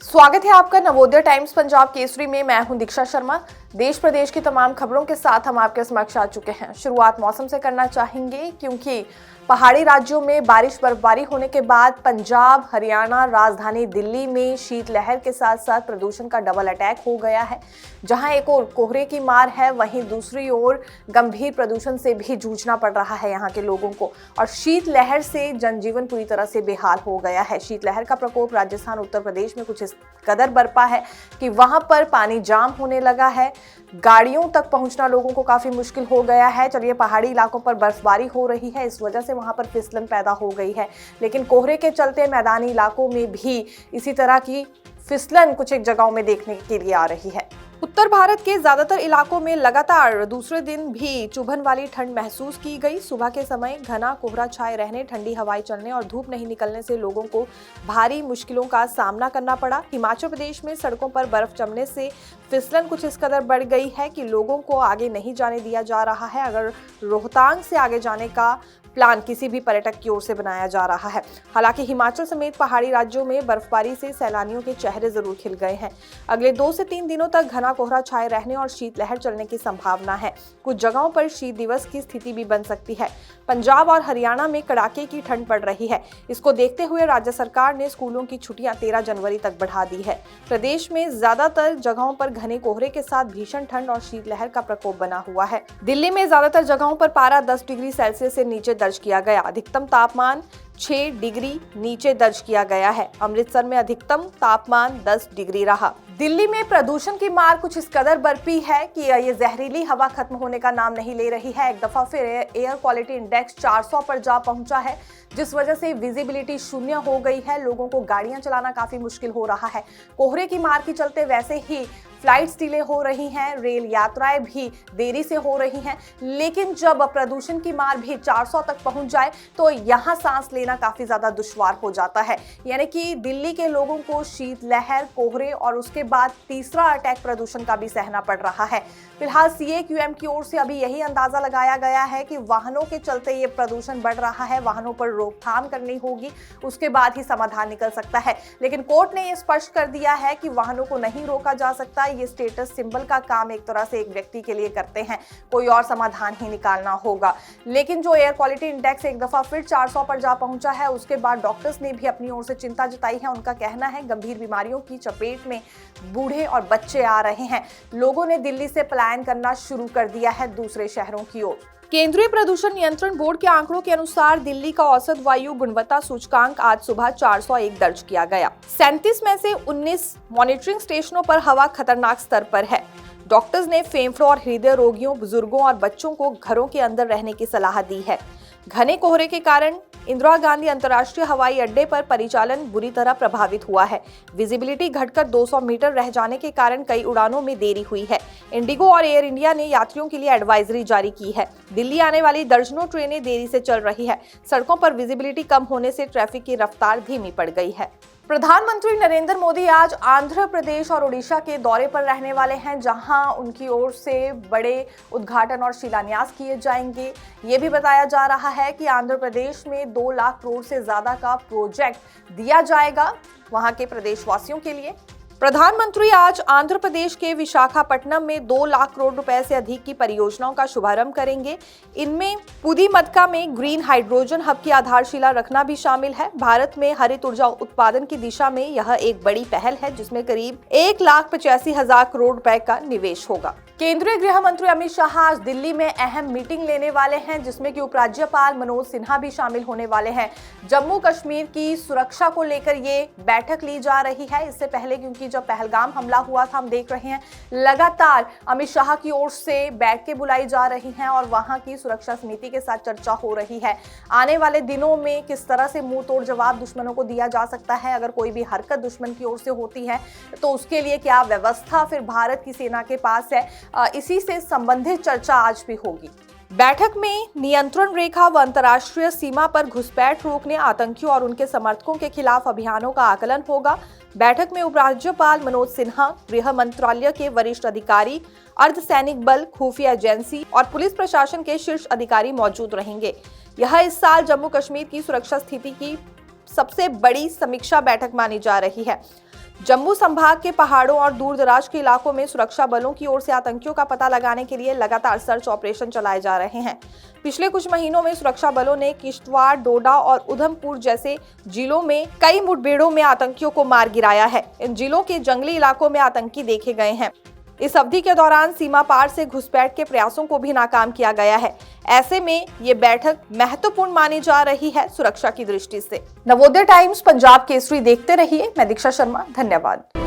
स्वागत है आपका नवोदय टाइम्स पंजाब केसरी में। मैं हूं दीक्षा शर्मा। देश प्रदेश की तमाम खबरों के साथ हम आपके समक्ष आ चुके हैं। शुरुआत मौसम से करना चाहेंगे क्योंकि पहाड़ी राज्यों में बारिश बर्फबारी होने के बाद पंजाब, हरियाणा, राजधानी दिल्ली में शीतलहर के साथ साथ प्रदूषण का डबल अटैक हो गया है। जहां एक ओर कोहरे की मार है, वहीं दूसरी ओर गंभीर प्रदूषण से भी जूझना पड़ रहा है यहाँ के लोगों को। और शीतलहर से जनजीवन पूरी तरह से बेहाल हो गया है। शीतलहर का प्रकोप राजस्थान, उत्तर प्रदेश में कुछ इस कदर बरपा है कि वहां पर पानी जाम होने लगा है। गाड़ियों तक पहुंचना लोगों को काफी मुश्किल हो गया है। चलिए, पहाड़ी इलाकों पर बर्फबारी हो रही है, इस वजह से वहां पर फिसलन पैदा हो गई है, लेकिन कोहरे के चलते मैदानी इलाकों में भी इसी तरह की फिसलन कुछ एक जगहों में देखने के लिए आ रही है। उत्तर भारत के ज्यादातर इलाकों में लगातार दूसरे दिन भी चुभन वाली ठंड महसूस की गई। सुबह के समय घना कोहरा छाए रहने, ठंडी हवाएं चलने और धूप नहीं निकलने से लोगों को भारी मुश्किलों का सामना करना पड़ा। हिमाचल प्रदेश में सड़कों पर बर्फ जमने से फिसलन कुछ इस कदर बढ़ गई है कि लोगों को आगे नहीं जाने दिया जा रहा है। अगर रोहतांग से आगे जाने का प्लान किसी भी पर्यटक की ओर से बनाया जा रहा है। हालांकि हिमाचल समेत पहाड़ी राज्यों में बर्फबारी से सैलानियों के चेहरे जरूर खिल गए हैं। अगले 2 से 3 दिनों तक घना कोहरा छाए रहने और शीतलहर चलने की संभावना है। कुछ जगहों पर शीत दिवस की स्थिति भी बन सकती है। पंजाब और हरियाणा में कड़ाके की ठंड पड़ रही है। इसको देखते हुए राज्य सरकार ने स्कूलों की छुट्टियां 13 जनवरी तक बढ़ा दी है। प्रदेश में ज्यादातर जगहों पर घने कोहरे के साथ भीषण ठंड और शीतलहर का प्रकोप बना हुआ है। दिल्ली में ज्यादातर जगहों पर पारा 10 डिग्री सेल्सियस से नीचे दर्ज किया गया। अधिकतम तापमान 6 डिग्री नीचे दर्ज किया गया है। अमृतसर में अधिकतम तापमान 10 डिग्री रहा। दिल्ली में प्रदूषण की मार कुछ इस कदर बरपी है कि ये जहरीली हवा खत्म होने का नाम नहीं ले रही है। एक दफा फिर एयर क्वालिटी इंडेक्स 400 पर जा पहुंचा है, जिस वजह से विजिबिलिटी शून्य हो गई है। लोगों को गाड़ियां चलाना काफी मुश्किल हो रहा है। कोहरे की मार के चलते वैसे ही फ्लाइट्स डिले हो रही हैं, रेल यात्राएं भी देरी से हो रही हैं, लेकिन जब प्रदूषण की मार भी 400 तक पहुंच जाए तो यहां सांस लेना काफी ज्यादा दुश्वार हो जाता है। यानी कि दिल्ली के लोगों को शीतलहर, कोहरे और उसके बाद तीसरा अटैक प्रदूषण का भी सहना पड़ रहा है। फिलहाल सीएक्यूएम की ओर से अभी यही अंदाजा लगाया गया है कि वाहनों के चलते ये प्रदूषण बढ़ रहा है, वाहनों पर रोकथाम करनी होगी, उसके बाद ही समाधान निकल सकता है। लेकिन कोर्ट ने ये स्पष्ट कर दिया है कि वाहनों को नहीं रोका जा सकता। ये स्टेटस सिंबल का काम एक तरह से एक व्यक्ति के लिए करते हैं, कोई और समाधान ही निकालना होगा। लेकिन जो एयर क्वालिटी इंडेक्स एक दफा फिर 400 पर जा पहुंचा है, उसके बाद डॉक्टर्स ने भी अपनी ओर से चिंता जताई है। उनका कहना है गंभीर बीमारियों की चपेट में बूढ़े और बच्चे आ रहे हैं। लोगों ने दिल्ली से पलायन करना शुरू कर दिया है दूसरे शहरों की ओर। केंद्रीय प्रदूषण नियंत्रण बोर्ड के आंकड़ों के अनुसार दिल्ली का औसत वायु गुणवत्ता सूचकांक आज सुबह 401 दर्ज किया गया। 37 में से 19 मॉनिटरिंग स्टेशनों पर हवा खतरनाक स्तर पर है। डॉक्टर्स ने फेफड़ों और हृदय रोगियों, बुजुर्गों और बच्चों को घरों के अंदर रहने की सलाह दी है। घने कोहरे के कारण इंदिरा गांधी अंतर्राष्ट्रीय हवाई अड्डे पर परिचालन बुरी तरह प्रभावित हुआ है। विजिबिलिटी घटकर 200 मीटर रह जाने के कारण कई उड़ानों में देरी हुई है। इंडिगो और एयर इंडिया ने यात्रियों के लिए एडवाइजरी जारी की है। दिल्ली आने वाली दर्जनों ट्रेनें देरी से चल रही है। सड़कों पर विजिबिलिटी कम होने से ट्रैफिक की रफ्तार धीमी पड़ गई है। प्रधानमंत्री नरेंद्र मोदी आज आंध्र प्रदेश और ओडिशा के दौरे पर रहने वाले हैं, जहां उनकी ओर से बड़े उद्घाटन और शिलान्यास किए जाएंगे। ये भी बताया जा रहा है कि आंध्र प्रदेश में 2 लाख करोड़ से ज्यादा का प्रोजेक्ट दिया जाएगा वहां के प्रदेशवासियों के लिए। प्रधानमंत्री आज आंध्र प्रदेश के विशाखापट्टनम में 2 लाख करोड़ रुपए से अधिक की परियोजनाओं का शुभारंभ करेंगे। इनमें पुदीमतका में ग्रीन हाइड्रोजन हब की आधारशिला रखना भी शामिल है। भारत में हरित ऊर्जा उत्पादन की दिशा में यह एक बड़ी पहल है, जिसमें करीब 1,85,000 करोड़ रुपए का निवेश होगा। केंद्रीय गृह मंत्री अमित शाह आज दिल्ली में अहम मीटिंग लेने वाले हैं, जिसमें कि उपराज्यपाल मनोज सिन्हा भी शामिल होने वाले हैं। जम्मू कश्मीर की सुरक्षा को लेकर ये बैठक ली जा रही है। इससे पहले, क्योंकि जब पहलगाम हमला हुआ था, हम देख रहे हैं लगातार अमित शाह की ओर से बैठकें बुलाई जा रही हैं और वहां की सुरक्षा समिति के साथ चर्चा हो रही है। आने वाले दिनों में किस तरह से मुंह तोड़ जवाब दुश्मनों को दिया जा सकता है, अगर कोई भी हरकत दुश्मन की ओर से होती है तो उसके लिए क्या व्यवस्था फिर भारत की सेना के पास है, इसी से संबंधित चर्चा आज भी होगी। बैठक में नियंत्रण रेखा व अंतर्राष्ट्रीय सीमा पर घुसपैठ रोकने, आतंकियों और उनके समर्थकों के खिलाफ अभियानों का आकलन होगा। बैठक में उपराज्यपाल मनोज सिन्हा, गृह मंत्रालय के वरिष्ठ अधिकारी, अर्धसैनिक बल, खुफिया एजेंसी और पुलिस प्रशासन के शीर्ष अधिकारी मौजूद रहेंगे। यह इस साल जम्मू कश्मीर की सुरक्षा स्थिति की सबसे बड़ी समीक्षा बैठक मानी जा रही है। जम्मू संभाग के पहाड़ों और दूर दराज के इलाकों में सुरक्षा बलों की ओर से आतंकियों का पता लगाने के लिए लगातार सर्च ऑपरेशन चलाए जा रहे हैं। पिछले कुछ महीनों में सुरक्षा बलों ने किश्तवाड़, डोडा और उधमपुर जैसे जिलों में कई मुठभेड़ों में आतंकियों को मार गिराया है। इन जिलों के जंगली इलाकों में आतंकी देखे गए हैं। इस अवधि के दौरान सीमा पार से घुसपैठ के प्रयासों को भी नाकाम किया गया है। ऐसे में ये बैठक महत्वपूर्ण मानी जा रही है सुरक्षा की दृष्टि से। नवोदय टाइम्स, पंजाब केसरी देखते रहिए। मैं दीक्षा शर्मा, धन्यवाद।